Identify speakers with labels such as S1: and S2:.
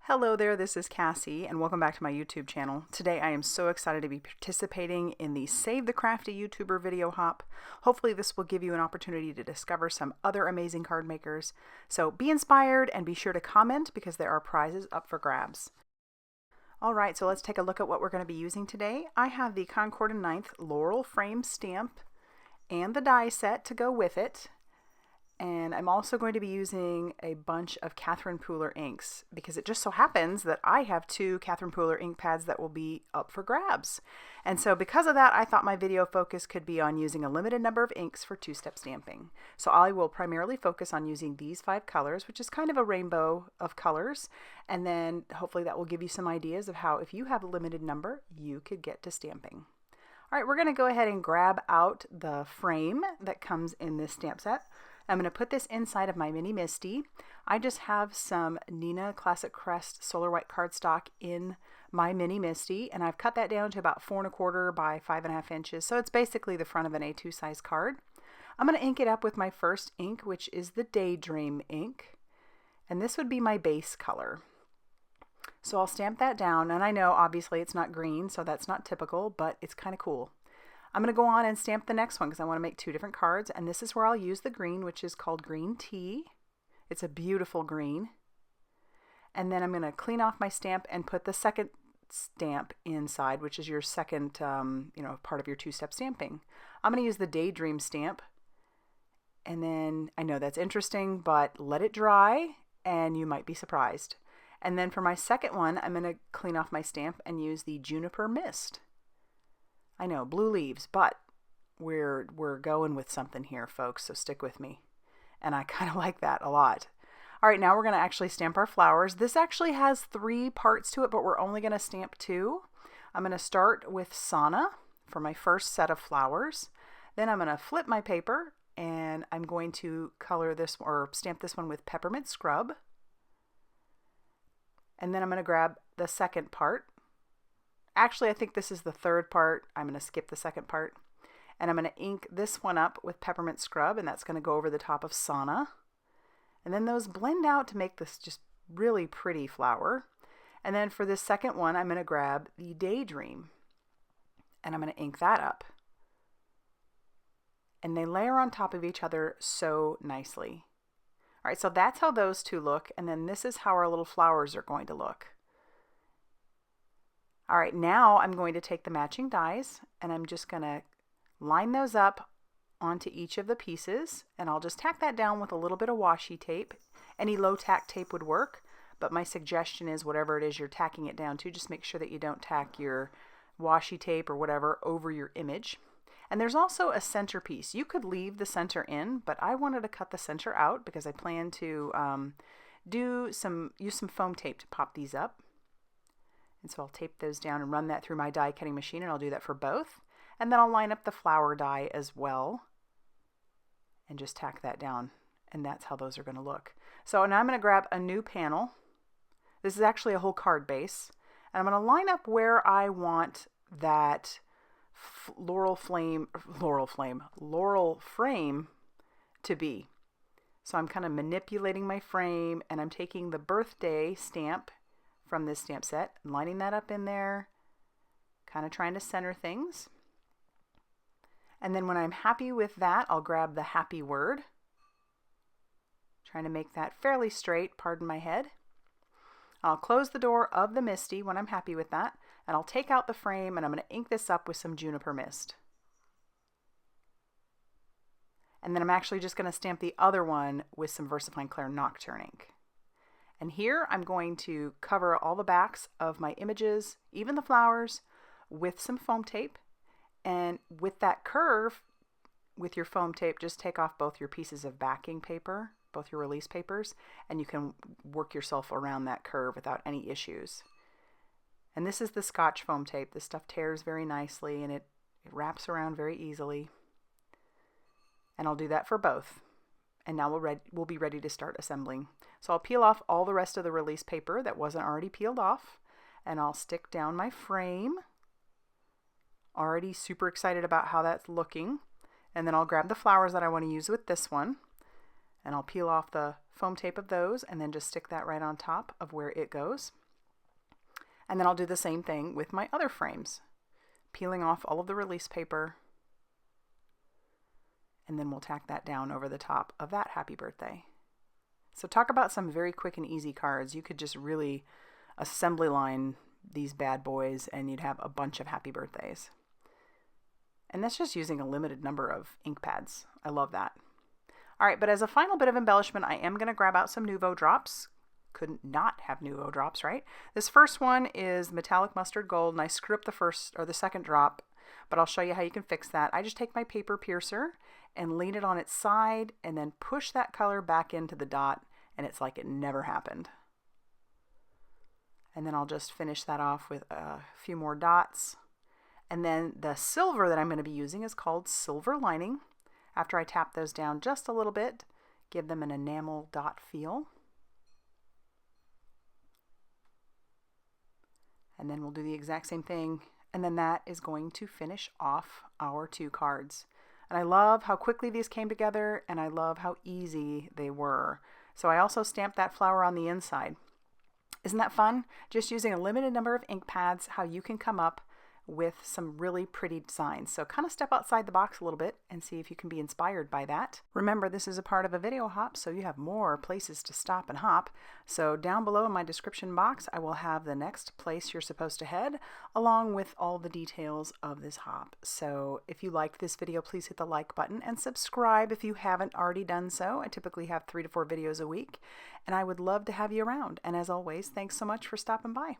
S1: Hello there, this is Cassie, and welcome back to my YouTube channel. Today I am so excited to be participating in the Save the Crafty YouTuber video hop. Hopefully this will give you an opportunity to discover some other amazing card makers. So be inspired and be sure to comment because there are prizes up for grabs. Alright, so let's take a look at what we're going to be using today. I have the Concord & 9th Laurel Frame stamp and the die set to go with it. And I'm also going to be using a bunch of Catherine Pooler inks because it just so happens that I have two Catherine Pooler ink pads that will be up for grabs. And so because of that, I thought my video focus could be on using a limited number of inks for two-step stamping. So I will primarily focus on using these 5 colors, which is kind of a rainbow of colors. And then hopefully that will give you some ideas of how, if you have a limited number, you could get to stamping. All right, we're going to go ahead and grab out the frame that comes in this stamp set. I'm going to put this inside of my mini Misti. I just have some Neenah Classic Crest Solar White cardstock in my mini Misti, and I've cut that down to about 4 1/4 by 5.5 inches. So it's basically the front of an A2 size card. I'm going to ink it up with my first ink, which is the Daydream ink. And this would be my base color. So I'll stamp that down, and I know obviously it's not green, so that's not typical, but it's kind of cool. I'm going to go on and stamp the next one because I want to make 2 different cards, and this is where I'll use the green, which is called Green Tea. It's a beautiful green. And then I'm going to clean off my stamp and put the second stamp inside, which is your second part of your two-step stamping. I'm going to use the Daydream stamp, and then I know that's interesting, but let it dry and you might be surprised. And then for my second one, I'm going to clean off my stamp and use the Juniper Mist. I know, blue leaves, but we're going with something here, folks, so stick with me. And I kind of like that a lot. All right, now we're going to actually stamp our flowers. This actually has 3 parts to it, but we're only going to stamp 2. I'm going to start with Sauna for my first set of flowers. Then I'm going to flip my paper, and I'm going to color this or stamp this one with Peppermint Scrub. And then I'm going to grab the second part. Actually, I think this is the third part. I'm going to skip the second part. And I'm going to ink this one up with Peppermint Scrub, and that's going to go over the top of Sauna. And then those blend out to make this just really pretty flower. And then for this second one, I'm going to grab the Daydream, and I'm going to ink that up. And they layer on top of each other so nicely. All right, so that's how those 2 look, and then this is how our little flowers are going to look. All right, now I'm going to take the matching dies, and I'm just going to line those up onto each of the pieces, and I'll just tack that down with a little bit of washi tape. Any low tack tape would work, but my suggestion is whatever it is you're tacking it down to, just make sure that you don't tack your washi tape or whatever over your image. And there's also a center piece. You could leave the center in, but I wanted to cut the center out because I plan to use some foam tape to pop these up. And so I'll tape those down and run that through my die cutting machine, and I'll do that for both. And then I'll line up the flower die as well and just tack that down. And that's how those are going to look. So now I'm going to grab a new panel. This is actually a whole card base. And I'm going to line up where I want that Laurel Frame to be. So I'm kind of manipulating my frame, and I'm taking the birthday stamp from this stamp set and lining that up in there, kind of trying to center things. And then when I'm happy with that, I'll grab the happy word, trying to make that fairly straight, pardon my head. I'll close the door of the Misti when I'm happy with that, and I'll take out the frame, and I'm going to ink this up with some Juniper Mist. And then I'm actually just going to stamp the other one with some VersaFine Clair Nocturne ink. And here I'm going to cover all the backs of my images, even the flowers, with some foam tape. And with that curve, with your foam tape, just take off both your pieces of backing paper, both your release papers, and you can work yourself around that curve without any issues. And this is the Scotch foam tape. This stuff tears very nicely, and it wraps around very easily. And I'll do that for both. And now we'll be ready to start assembling. So I'll peel off all the rest of the release paper that wasn't already peeled off, and I'll stick down my frame. Already super excited about how that's looking. And then I'll grab the flowers that I want to use with this one, and I'll peel off the foam tape of those and then just stick that right on top of where it goes. And then I'll do the same thing with my other frames, peeling off all of the release paper, and then we'll tack that down over the top of that happy birthday. So talk about some very quick and easy cards. You could just really assembly line these bad boys and you'd have a bunch of happy birthdays. And that's just using a limited number of ink pads. I love that. All right, but as a final bit of embellishment, I am going to grab out some Nuvo drops. Couldn't not have Nuvo drops, right? This first one is metallic mustard gold, and I screw up the first or the second drop, but I'll show you how you can fix that. I just take my paper piercer and lean it on its side and then push that color back into the dot, and it's like it never happened. And then I'll just finish that off with a few more dots. And then the silver that I'm going to be using is called Silver Lining. After I tap those down just a little bit, give them an enamel dot feel. And then we'll do the exact same thing. And then that is going to finish off our 2 cards. And I love how quickly these came together, and I love how easy they were. So I also stamped that flower on the inside. Isn't that fun? Just using a limited number of ink pads, how you can come up with some really pretty designs. So kind of step outside the box a little bit and see if you can be inspired by that. Remember, this is a part of a video hop, so you have more places to stop and hop. So down below in my description box, I will have the next place you're supposed to head, along with all the details of this hop. So if you liked this video, please hit the like button and subscribe if you haven't already done so. I typically have 3 to 4 videos a week, and I would love to have you around. And as always, thanks so much for stopping by.